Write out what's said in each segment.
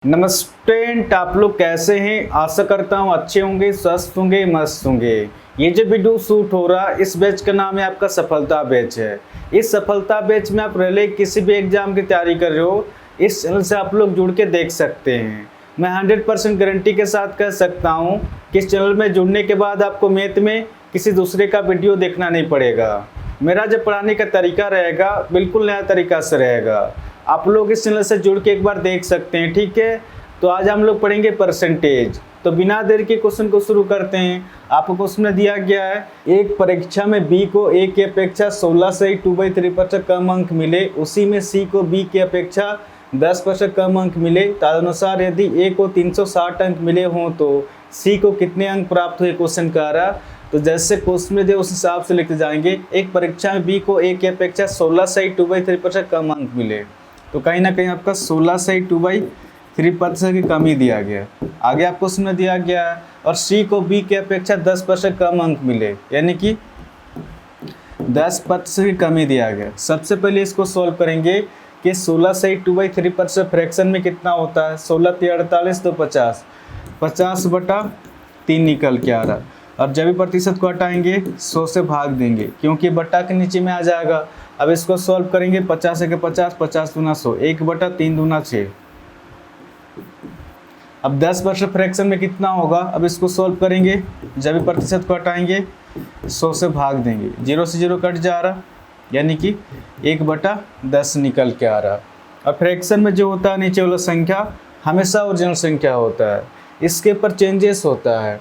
नमस्ते, आप लोग कैसे हैं। आशा करता हूँ अच्छे होंगे, स्वस्थ होंगे, मस्त होंगे। ये जो वीडियो शूट हो रहा है इस बैच का नाम है आपका सफलता बैच है। इस सफलता बैच में आप पहले किसी भी एग्जाम की तैयारी कर रहे हो, इस चैनल से आप लोग जुड़ के देख सकते हैं। मैं 100% गारंटी के साथ कह सकता हूँ कि इस चैनल में जुड़ने के बाद आपको मैथ में किसी दूसरे का वीडियो देखना नहीं पड़ेगा। मेरा जो पढ़ाने का तरीका रहेगा बिल्कुल नया तरीका से रहेगा। आप लोग इस चैनल से जुड़ के एक बार देख सकते हैं, ठीक है। तो आज हम लोग पढ़ेंगे परसेंटेज। तो बिना देर के क्वेश्चन को शुरू करते हैं। आपको क्वेश्चन में दिया गया है, एक परीक्षा में बी को ए की अपेक्षा 16 से 2/3% कम अंक मिले, उसी में सी को बी की अपेक्षा 10% कम अंक मिले। तदनुसार यदि ए को 360 अंक मिले हों तो सी को कितने अंक प्राप्त हुए, क्वेश्चन का रहा। तो जैसे क्वेश्चन में दे उस हिसाब से लिखते जाएंगे। एक परीक्षा में बी को ए की अपेक्षा 16 से 2/3% कम अंक मिले, तो कहीं ना कहीं आपका 16 से 2/3% की कमी दिया गया। आगे आपको उसमें दिया गया है और सी को बी की अपेक्षा 10% कम अंक मिले, यानी कि 10% की कमी दिया गया। सबसे पहले इसको सॉल्व करेंगे कि 16 से 2/3% फ्रैक्शन में कितना होता है। 16 × 48 तो 50, 50/3 निकल के आ रहा। और जब भी प्रतिशत को हटाएंगे 100 से भाग देंगे, क्योंकि बट्टा के नीचे में आ जाएगा। अब इसको सॉल्व करेंगे, 50 × 50, 50 × 100, 1/3 × 6। अब 10% फ्रैक्शन में कितना होगा, अब इसको सॉल्व करेंगे। जब भी प्रतिशत को हटाएंगे 100 से भाग देंगे, 0 से 0 कट जा रहा, यानी कि 1/10 निकल के आ रहा। और फ्रैक्शन में जो होता है नीचे वाला संख्या हमेशा ओरिजिनल संख्या होता है, इसके ऊपर चेंजेस होता है,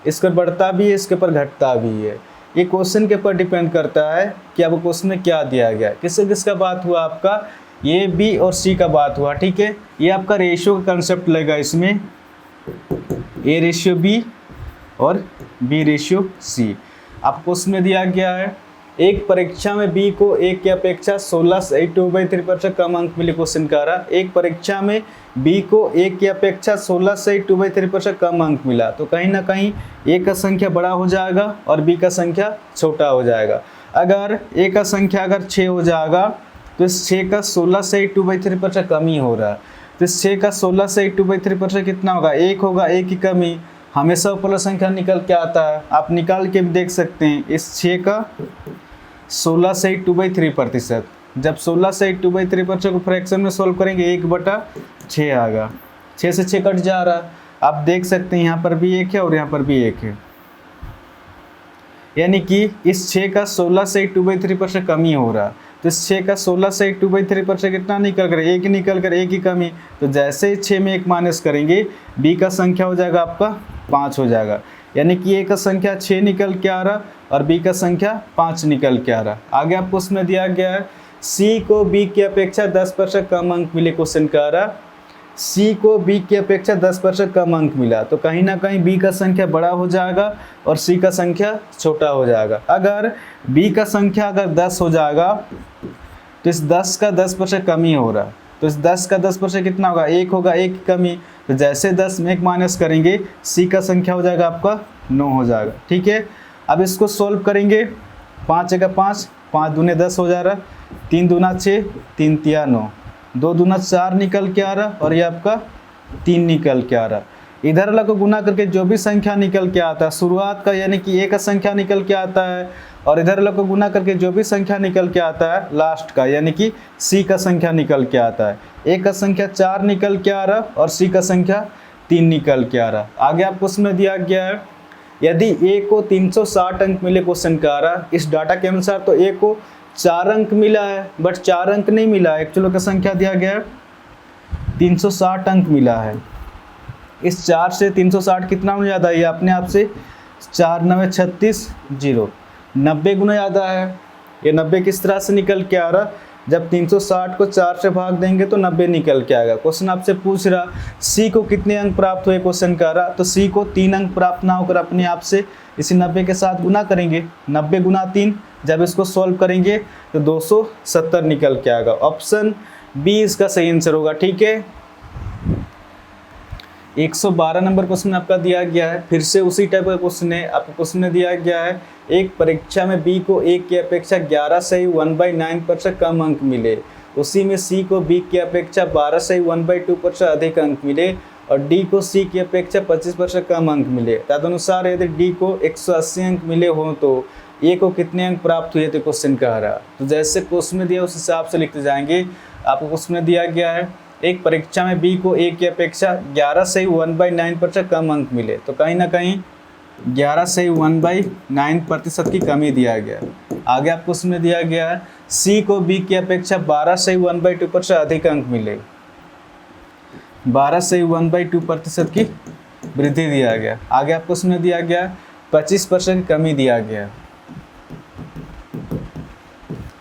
इसके बढ़ता भी है, इसके ऊपर घटता भी है। ये क्वेश्चन के ऊपर डिपेंड करता है कि आपको क्वेश्चन में क्या दिया गया। किससे किसका बात हुआ, आपका ए बी और सी का बात हुआ, ठीक है। ये आपका रेशियो का कंसेप्ट लगेगा इसमें, ए रेशियो बी और बी रेशियो सी। आपको उसमें दिया गया है, एक परीक्षा में बी को ए की अपेक्षा 16 से 2/3% कम अंक मिले, क्वेश्चन का रहा। एक परीक्षा में बी को ए की अपेक्षा 16 से 2/3% कम अंक मिला, तो कहीं ना कहीं ए का संख्या बड़ा हो जाएगा और बी का संख्या छोटा हो जाएगा। अगर ए का संख्या अगर 6 हो जाएगा तो इस 6 का 16 से 2/3% कम ही हो रहा है। तो इस 6 का 16 से 2/3% कितना होगा, 1 होगा, 1 की कमी। हमेशा ऊपर संख्या निकल के आता है, आप निकाल के भी देख सकते हैं। इस 6 का 16 से 2/3%, जब 16 से 2/3% को फ्रैक्शन में सॉल्व करेंगे 1/6 आएगा, 6 से 6 कट जा रहा। आप देख सकते हैं यहाँ पर भी 1 है और यहाँ पर भी 1 है, यानी कि इस 6 का 16 से 2/3% कमी हो रहा। तो इस 6 का 16 से 2/3% कितना निकल कर, 1 निकल कर, 1 की कमी। तो जैसे 6 में 1 माइनस करेंगे बी का संख्या हो जाएगा आपका 5 हो जाएगा, यानी कि ए का संख्या 6 निकल के आ रहा और बी का संख्या 5 निकल के आ रहा। आगे आपको उसमें दिया गया है, सी को बी की अपेक्षा 10% कम अंक मिले, क्वेश्चन का आ रहा। सी को बी की अपेक्षा 10% कम अंक मिला, तो कहीं ना कहीं बी का संख्या बड़ा हो जाएगा और सी का संख्या छोटा हो जाएगा। अगर बी का संख्या अगर 10 हो जाएगा तो इस 10 का 10% कम ही हो रहा, तो इस 10 का 10% कितना होगा, 1 होगा, 1 की कमी। तो जैसे 10 में 1 माइनस करेंगे सी का संख्या हो जाएगा आपका 9 हो जाएगा, ठीक है। अब इसको सॉल्व करेंगे, 5 × 5, 5 दूने 10 हो जा रहा, 3 दूना 6, 3 तिया 9, 2 दूना 4 निकल के आ रहा और ये आपका 3 निकल के आ रहा। इधर वाला को गुना करके जो भी संख्या निकल के आता है शुरुआत का, यानी कि ए का संख्या निकल के आता है, और इधर वाला को गुना करके जो भी संख्या निकल के आता है लास्ट का, यानी कि सी का संख्या निकल के आता है। ए का संख्या 4 निकल के आ रहा और सी का संख्या 3 निकल के आ रहा। आगे आपको उसमें दिया गया है, यदि ए को 360 अंक मिले, क्वेश्चन का आ रहा। इस डाटा के अनुसार तो ए को 4 अंक मिला है, बट 4 अंक नहीं मिला है, एक्चुअल का संख्या दिया गया है 360 अंक मिला है। इस 4 से 360 कितना हो जाता है, ये अपने आप से 4 × 9 = 36, 0, 90 गुना ज़्यादा है। ये 90 किस तरह से निकल के आ रहा, जब 360 को 4 से भाग देंगे तो 90 निकल के आएगा। क्वेश्चन आपसे पूछ रहा सी को कितने अंक प्राप्त हुए, क्वेश्चन का रहा। तो सी को 3 अंक प्राप्त ना होकर अपने आप से इसी 90 के साथ गुना करेंगे, 90 × 3। जब इसको सॉल्व करेंगे तो 270 निकल के आएगा। ऑप्शन बी इसका सही आंसर होगा, ठीक है। 112 नंबर क्वेश्चन आपका दिया गया है, फिर से उसी टाइप का क्वेश्चन है। आपको क्वेश्चन में दिया गया है, एक परीक्षा में बी को ए की अपेक्षा 11 से 1/9% कम अंक मिले, उसी में सी को बी की अपेक्षा 12 से 1/2% अधिक अंक मिले और डी को सी की अपेक्षा 25% कम अंक मिले। तदनुसार यदि डी को 180 अंक मिले हों तो ए को कितने अंक प्राप्त हुए थे क्वेश्चन कह रहा। तो जैसे क्वेश्चन में दिया उस हिसाब से लिखते जाएंगे। आपको क्वेश्चन में दिया गया है एक परीक्षा में बी को ए की अपेक्षा 11 से 1/9% कम अंक मिले, तो कहीं ना कहीं 11 से 1/9% की कमी दिया गया। आगे आपको उसमें दिया गया है सी को बी की अपेक्षा 12 से 1/2% अधिक अंक मिले, 12 से 1/2% की वृद्धि दिया गया। आगे आपको उसमें दिया गया 25% की कमी दिया गया।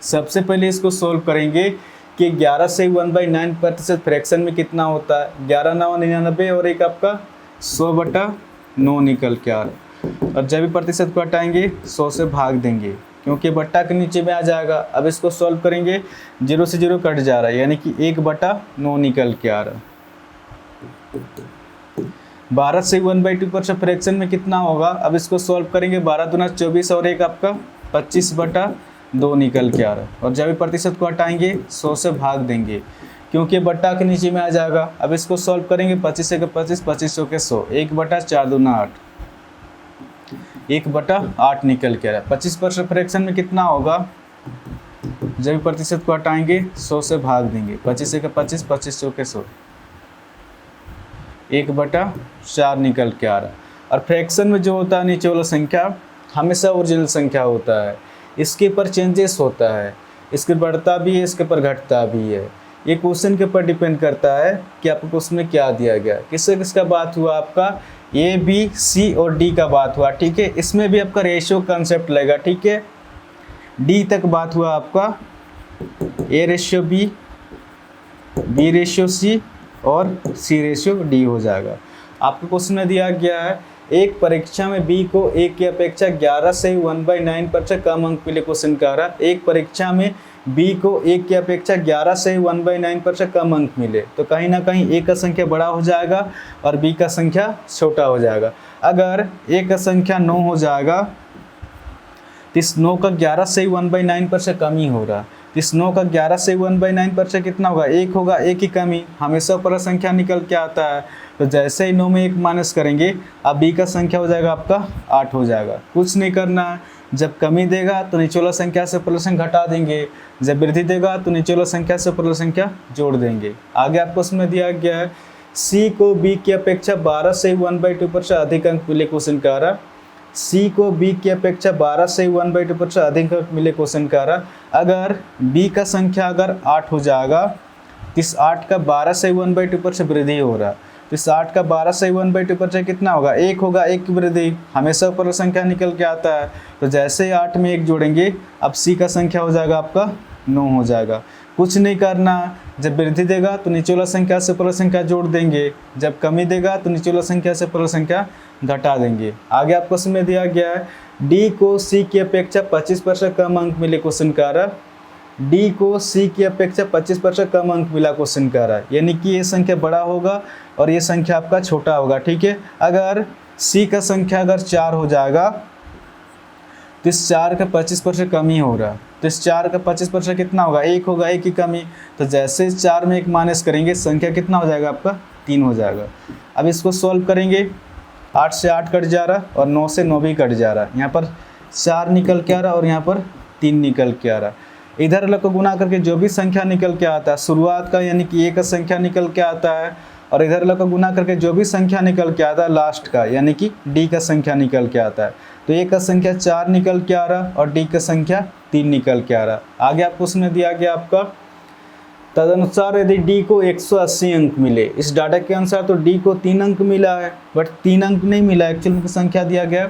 सबसे पहले इसको सोल्व करेंगे कि 11 से 1/9% फ्रैक्शन में कितना होता है। 11 9 99 और एक आपका 100/9 निकल के आ रहा। और जब भी प्रतिशत को हटाएंगे 100 से भाग देंगे क्योंकि बट्टा के नीचे में आ जाएगा। अब इसको सॉल्व करेंगे 0 से 0 कट जा रहा है यानी कि 1/9 निकल के आ रहा। 12 से 1/2% फ्रैक्शन में कितना होगा। अब इसको सॉल्व करेंगे 12 दूना 24 और एक आपका 25/2 निकल के आ रहा है। और जब भी प्रतिशत को हटाएंगे 100 से भाग देंगे क्योंकि बट्टा के नीचे में आ जाएगा। अब इसको सॉल्व करेंगे 25 से 25, 25 के 100, 1/4 दूना 8, 1/8 निकल के आ रहा है। 25% फ्रैक्शन में कितना होगा। जब भी प्रतिशत को हटाएंगे 100 से भाग देंगे, 25 से 25, 25 के 100, 1/4 निकल के आ रहा है। और फ्रैक्शन में जो होता है नीचे वाला संख्या हमेशा ओरिजिनल संख्या होता है, इसके ऊपर चेंजेस होता है, इसके बढ़ता भी है, इसके ऊपर घटता भी है। ये क्वेश्चन के ऊपर डिपेंड करता है कि आपको क्वेश्चन में क्या दिया गया। किससे किसका बात हुआ, आपका ए बी सी और डी का बात हुआ, ठीक है। इसमें भी आपका रेशियो कंसेप्ट लगेगा, ठीक है। डी तक बात हुआ आपका A ratio B, B ratio C और सी रेशियो डी हो जाएगा। आपको क्वेश्चन में दिया गया है एक परीक्षा में बी को ए की अपेक्षा 11 से 1/9% कम अंक मिले, क्वेश्चन कह रहा है एक परीक्षा में बी को ए की अपेक्षा 11 से 1/9% कम अंक मिले, तो कहीं ना कहीं ए का संख्या बड़ा हो जाएगा और बी का संख्या छोटा हो जाएगा। अगर ए का संख्या 9 हो जाएगा तो इस 9 का 11 से 1/9% कम ही हो रहा। इस 9 का 11 से 1/9% कितना होगा, 1 होगा, 1 की कमी, हमेशा ऊपर संख्या निकल के आता है। तो जैसे ही 9 में 1 माइनस करेंगे अब बी का संख्या हो जाएगा आपका 8 हो जाएगा। कुछ नहीं करना है, जब कमी देगा तो नीचे वाला संख्या से ऊपर संख्या घटा देंगे, जब वृद्धि देगा तो नीचे वाला संख्या से ऊपर संख्या जोड़ देंगे। आगे आपको उसमें दिया गया है सी को बी की अपेक्षा 12 से 1/2% अधिक अंक मिले, क्वेश्चन कह रहा। सी को बी की अपेक्षा 12 से 1/2% अधिक अंक मिले, क्वेश्चन कह रहा। अगर बी का संख्या अगर 8 हो जाएगा तो इस 8 का 12 से 1/2% वृद्धि हो रहा, तो इस 8 का 12 से 1/2% कितना होगा, 1 होगा, 1 की वृद्धि, हमेशा ऊपर संख्या निकल के आता है। तो जैसे ही 8 में 1 जोड़ेंगे अब सी का संख्या हो जाएगा आपका 9 हो जाएगा। कुछ नहीं करना, जब वृद्धि देगा तो नीचे वाला संख्या से ऊपर संख्या जोड़ देंगे, जब कमी देगा तो नीचे वाला संख्या से ऊपर संख्या घटा देंगे। आगे आपको इसमें दिया गया है डी को सी की अपेक्षा 25% कम अंक मिले, क्वेश्चन कह रहा। डी को सी की अपेक्षा 25% कम अंक मिला, क्वेश्चन कह रहा है, यानी कि ये संख्या बड़ा होगा और ये संख्या आपका छोटा होगा, ठीक है। अगर सी का संख्या अगर 4 हो जाएगा तो इस 4 का 25% कम ही हो रहा, तो इस 4 का 25% कितना होगा, 1 होगा, 1 की कमी। तो जैसे 4 में 1 माइनस करेंगे संख्या कितना हो जाएगा आपका 3 हो जाएगा। अब इसको सॉल्व करेंगे, 8 से 8 कट जा रहा और 9 से 9 भी कट जा रहा। यहाँ पर 4 निकल के आ रहा और यहाँ पर 3 निकल के आ रहा। इधर अलग को गुना करके जो भी संख्या निकल के आता है शुरुआत का, यानी कि ए का संख्या निकल के आता है, और इधर अलग को गुना करके जो भी संख्या निकल के आता है लास्ट का, यानी कि डी का संख्या निकल के आता है। तो ए का संख्या 4 निकल के आ रहा और डी का संख्या 3 निकल के आ रहा। आगे आपको उसमें दिया गया आपका तदनुसार यदि डी को 180 अंक मिले, इस डाटा के अनुसार तो डी को 3 अंक मिला है, बट 3 अंक नहीं मिला, एक्चुअली में संख्या दिया गया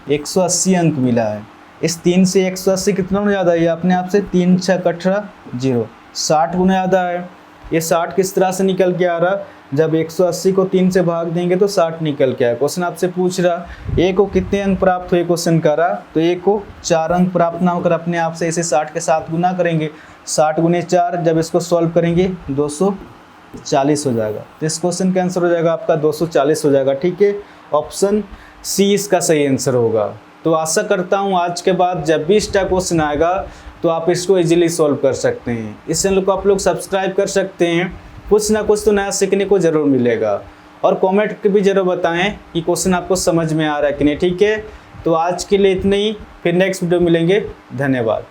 180 अंक मिला है। इस 3 से 180 कितना होने ज़्यादा है, ये अपने आप से 3 6 18 0, 60 गुना ज़्यादा है। ये 60 किस तरह से निकल के आ रहा, जब 180 को 3 से भाग देंगे तो 60 निकल के आया। क्वेश्चन आपसे पूछ रहा ए को कितने अंक प्राप्त हुए, क्वेश्चन कर रहा, तो ए को 4 अंक प्राप्त ना होकर अपने आप से इसे 60 के साथ गुना करेंगे, 60 गुने 4, जब इसको सॉल्व करेंगे 240 हो जाएगा। तो इस क्वेश्चन का आंसर हो जाएगा आपका 240 हो जाएगा, ठीक है। ऑप्शन सी इसका सही आंसर होगा। तो आशा करता हूँ आज के बाद जब भी इस टाइप क्वेश्चन आएगा तो आप इसको इजीली सॉल्व कर सकते हैं। इस चैनल को आप लोग सब्सक्राइब कर सकते हैं, कुछ ना कुछ तो नया सीखने को ज़रूर मिलेगा। और कमेंट करके भी ज़रूर बताएं कि क्वेश्चन आपको समझ में आ रहा है कि नहीं। ठीक है, तो आज के लिए इतना ही, फिर नेक्स्ट वीडियो मिलेंगे। धन्यवाद।